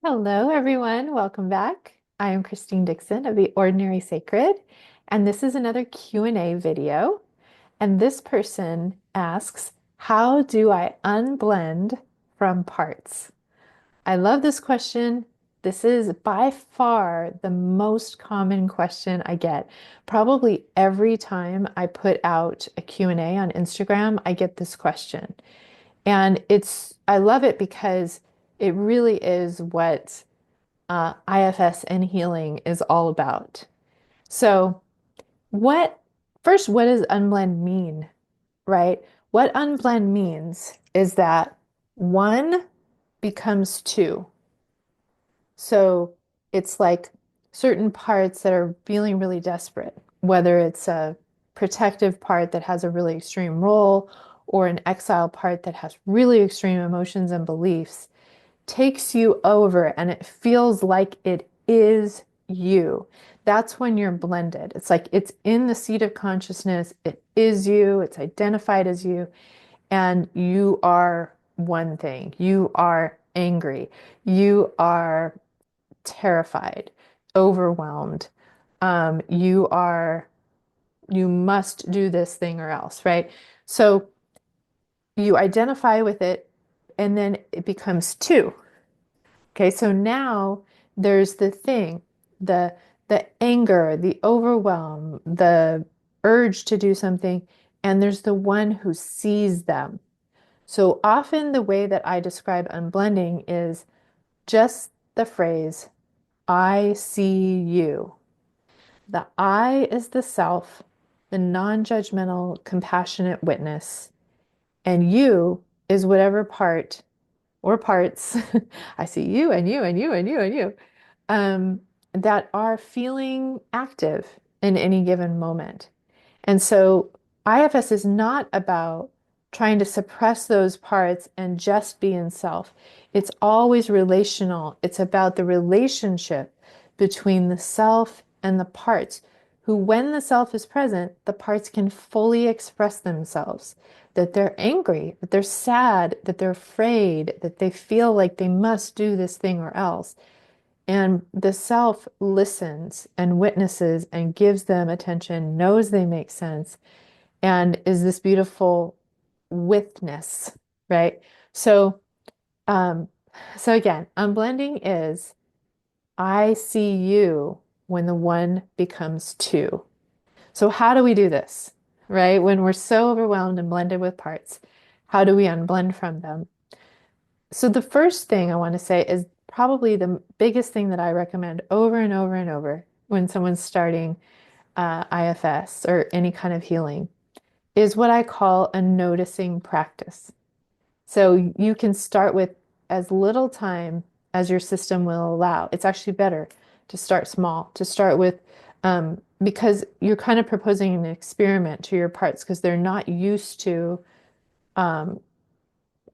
Hello, everyone. Welcome back. I am Christine Dixon of The Ordinary Sacred, and this is another Q&A video. And this person asks, how do I unblend from parts? I love this question. This is by far the most common question I get. Probably every time I put out a Q&A on Instagram, I get this question. And I love it because it really is what IFS and healing is all about. So, what first, what does unblend mean, right? What unblend means is that one becomes two. So, it's like certain parts that are feeling really desperate, whether it's a protective part that has a really extreme role or an exile part that has really extreme emotions and beliefs takes you over and it feels like it is you. That's when you're blended. It's like it's in the seat of consciousness. It is you. It's identified as you. And you are one thing. You are angry. You are terrified, overwhelmed. You must do this thing or else, right? So you identify with it and then it becomes two. Okay, so now there's the thing, the the anger, the overwhelm, the urge to do something, and there's the one who sees them. So often the way that I describe unblending is just the phrase, I see you. The I is the self, the non-judgmental, compassionate witness, and you is whatever part or parts. I see you and you and you and you and you that are feeling active in any given moment. And so IFS is not about trying to suppress those parts and just be in self. It's always relational. It's about the relationship between the self and the parts, who, when the self is present, the parts can fully express themselves. That they're angry, that they're sad, that they're afraid, that they feel like they must do this thing or else. And the self listens and witnesses and gives them attention, knows they make sense, and is this beautiful witness, right? So, um, so again, unblending is I see you when the one becomes two. So how do we do this, right? When we're so overwhelmed and blended with parts, how do we unblend from them? So the first thing I want to say is probably the biggest thing that I recommend over and over and over when someone's starting IFS or any kind of healing is what I call a noticing practice. So you can start with as little time as your system will allow. It's actually better to start small, to start with, because you're kind of proposing an experiment to your parts because they're not used to um,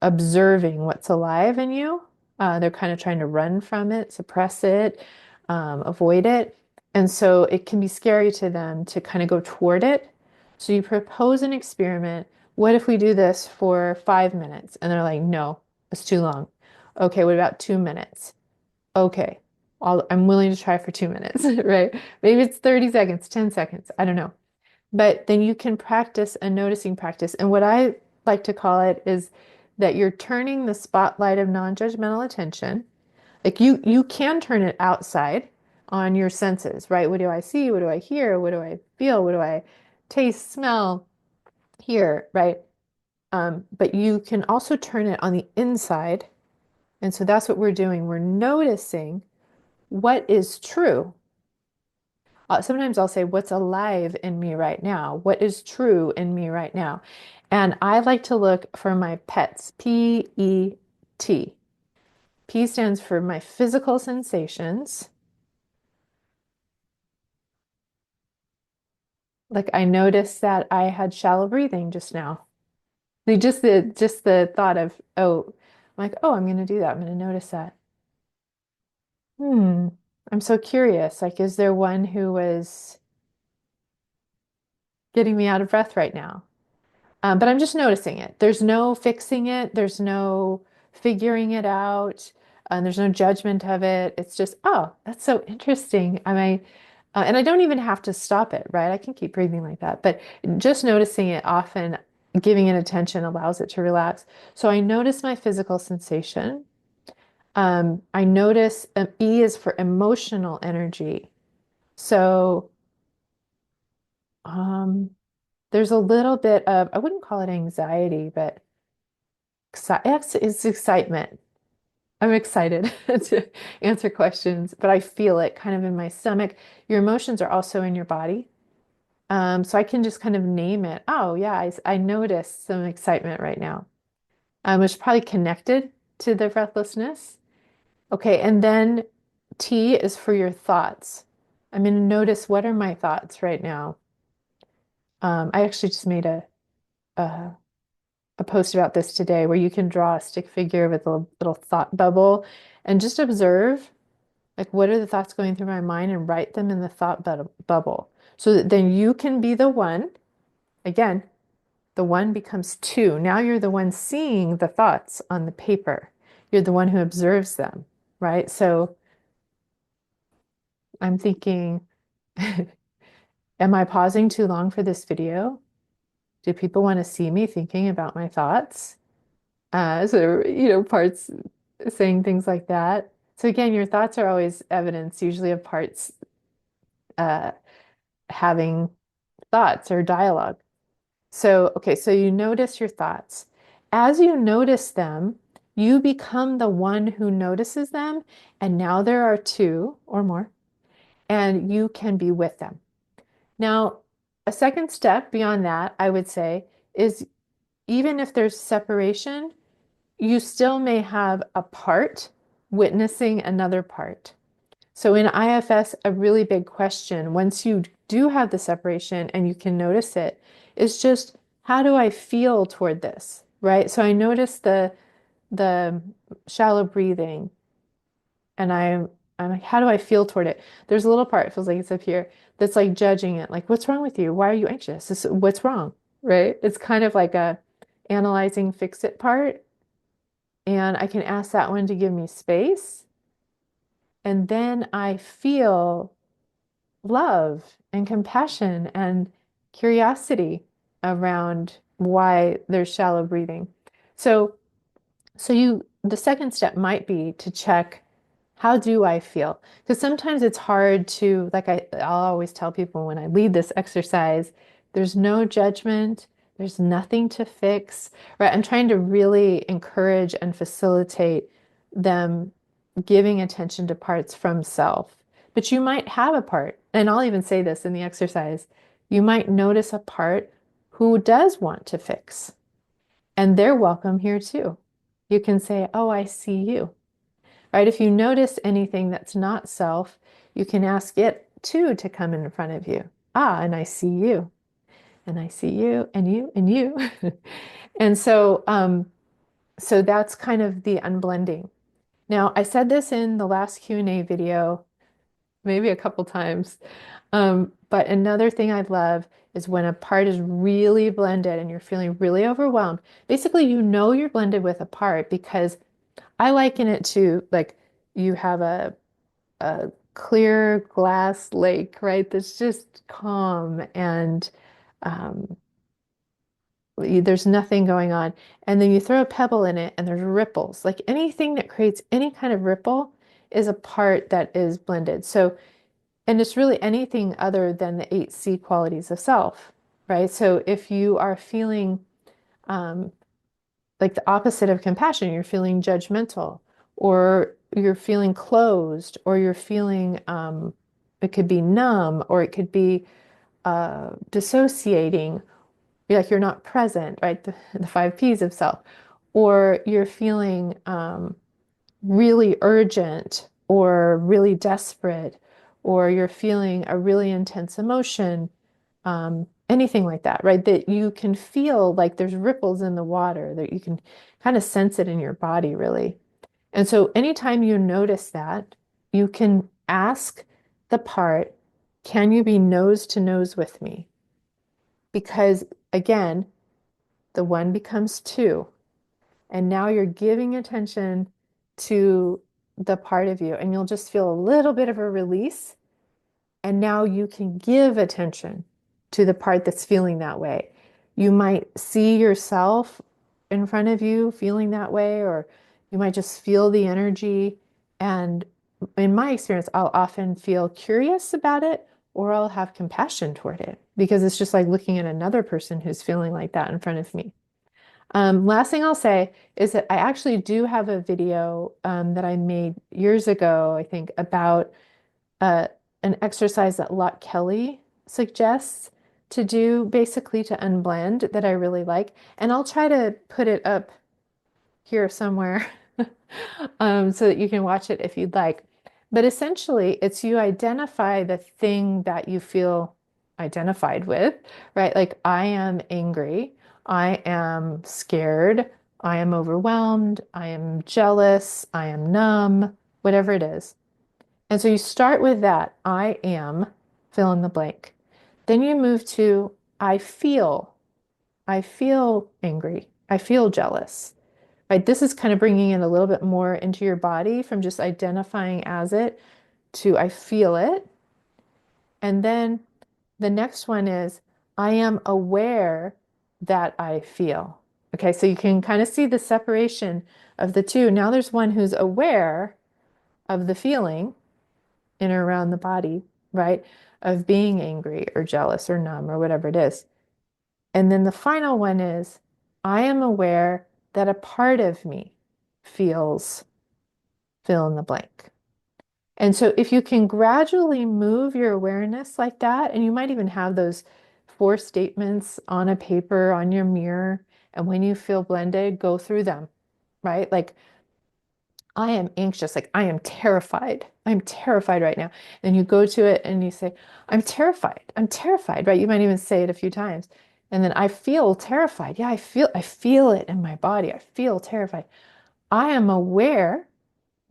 observing what's alive in you. They're kind of trying to run from it, suppress it, avoid it. And so it can be scary to them to kind of go toward it. So you propose an experiment. What if we do this for 5 minutes? And they're like, no, it's too long. Okay, what about 2 minutes? Okay, I'm willing to try for 2 minutes, right? Maybe it's 30 seconds, 10 seconds. I don't know. But then you can practice a noticing practice. And what I like to call it is that you're turning the spotlight of non-judgmental attention. Like you can turn it outside on your senses, right? What do I see? What do I hear? What do I feel? What do I taste, smell, hear, right? But you can also turn it on the inside. And so that's what we're doing. We're noticing what is true. Sometimes I'll say, what's alive in me right now? What is true in me right now? And I like to look for my pets, P-E-T. P stands for my physical sensations. Like I noticed that I had shallow breathing just now. Like just the thought of, oh, I'm like, oh, I'm going to do that. I'm going to notice that. Hmm. I'm so curious. Like, is there one who was getting me out of breath right now? But I'm just noticing it. There's no fixing it. There's no figuring it out. There's no judgment of it. It's just, oh, that's so interesting. And I don't even have to stop it, right? I can keep breathing like that, but just noticing it often, giving it attention allows it to relax. So I notice my physical sensation. I notice E is for emotional energy. So um, there's a little bit of, I wouldn't call it anxiety, but it's excitement. I'm excited to answer questions, but I feel it kind of in my stomach. Your emotions are also in your body. So I can just kind of name it. Oh, yeah, I notice some excitement right now, which is probably connected to the breathlessness. Okay, and then T is for your thoughts. I'm going to notice what are my thoughts right now. I actually just made a a post about this today where you can draw a stick figure with a little thought bubble and just observe like what are the thoughts going through my mind and write them in the thought bubble so that then you can be the one. Again, the one becomes two. Now you're the one seeing the thoughts on the paper. You're the one who observes them, right? So I'm thinking, am I pausing too long for this video? Do people want to see me thinking about my thoughts? Parts saying things like that. So again, your thoughts are always evidence, usually of parts uh, having thoughts or dialogue. So, okay, so you notice your thoughts. As you notice them, you become the one who notices them, and now there are two or more, and you can be with them. Now, a second step beyond that, I would say, is even if there's separation, you still may have a part witnessing another part. So in IFS, a really big question, once you do have the separation and you can notice it, is just how do I feel toward this, right? So I notice the shallow breathing and I'm like, how do I feel toward it? There's a little part, it feels like it's up here, that's like judging it, like, what's wrong with you? Why are you anxious? What's wrong, right? It's kind of like a analyzing fix it part. And I can ask that one to give me space. And then I feel love and compassion and curiosity around why there's shallow breathing. So, the second step might be to check how do I feel? Because sometimes it's hard to, like I'll always tell people when I lead this exercise, there's no judgment, there's nothing to fix, right? I'm trying to really encourage and facilitate them giving attention to parts from self. But you might have a part, and I'll even say this in the exercise, you might notice a part who does want to fix, and they're welcome here too. You can say, oh, I see you, right? If you notice anything that's not self, you can ask it too to come in front of you. Ah, and I see you, and I see you, and you, and you. And so that's kind of the unblending. Now, I said this in the last Q&A video, maybe a couple times. But another thing I love is when a part is really blended and you're feeling really overwhelmed. Basically, you know you're blended with a part because I liken it to like you have a clear glass lake, right? That's just calm and um, there's nothing going on. And then you throw a pebble in it and there's ripples. Like anything that creates any kind of ripple is a part that is blended. So and it's really anything other than the 8C qualities of self, right? So if you are feeling um, like the opposite of compassion, you're feeling judgmental, or you're feeling closed, or you're feeling, it could be numb, or it could be dissociating, like you're not present, right? The 5Ps of self, or you're feeling really urgent or really desperate, or you're feeling a really intense emotion, anything like that, right? That you can feel like there's ripples in the water, that you can kind of sense it in your body, really. And so anytime you notice that, you can ask the part, can you be nose to nose with me? Because again, the one becomes two. And now you're giving attention to the part of you, and you'll just feel a little bit of a release. And now you can give attention to the part that's feeling that way. You might see yourself in front of you feeling that way, or you might just feel the energy. And in my experience, I'll often feel curious about it, or I'll have compassion toward it because it's just like looking at another person who's feeling like that in front of me. Last thing I'll say is that I actually do have a video that I made years ago, I think, about uh, an exercise that Lot Kelly suggests to do, basically to unblend, that I really like. And I'll try to put it up here somewhere so that you can watch it if you'd like. But essentially, it's you identify the thing that you feel identified with, right? Like, I am angry, I am scared, I am overwhelmed, I am jealous, I am numb, whatever it is. And so you start with that, I am, fill in the blank. Then you move to I feel. I feel angry. I feel jealous. Right? This is kind of bringing it a little bit more into your body from just identifying as it to I feel it. And then the next one is I am aware that I feel. Okay, so you can kind of see the separation of the two. Now there's one who's aware of the feeling in or around the body, right? Of being angry or jealous or numb or whatever it is. And then the final one is I am aware that a part of me feels fill in the blank. And so if you can gradually move your awareness like that, and you might even have those four statements on a paper on your mirror, and when you feel blended, go through them, right? Like, I am anxious, like I am terrified. I'm terrified right now. And you go to it and you say, I'm terrified. I'm terrified, right? You might even say it a few times. And then I feel terrified. Yeah, I feel it in my body. I feel terrified. I am aware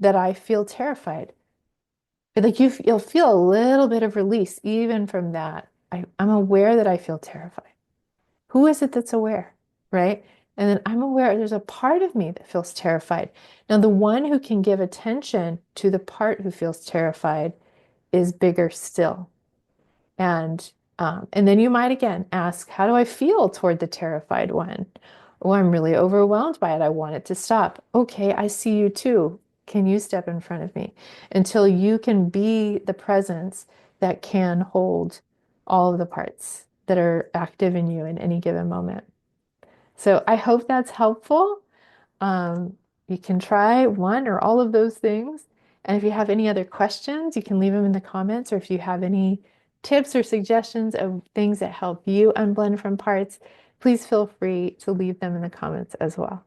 that I feel terrified. Like you'll feel a little bit of release even from that. I'm aware that I feel terrified. Who is it that's aware, right? And then I'm aware there's a part of me that feels terrified. Now, the one who can give attention to the part who feels terrified is bigger still. And then you might again ask, how do I feel toward the terrified one? Oh, I'm really overwhelmed by it. I want it to stop. Okay, I see you too. Can you step in front of me? Until you can be the presence that can hold all of the parts that are active in you in any given moment. So I hope that's helpful. Um, you can try one or all of those things. And if you have any other questions, you can leave them in the comments, or if you have any tips or suggestions of things that help you unblend from parts, please feel free to leave them in the comments as well.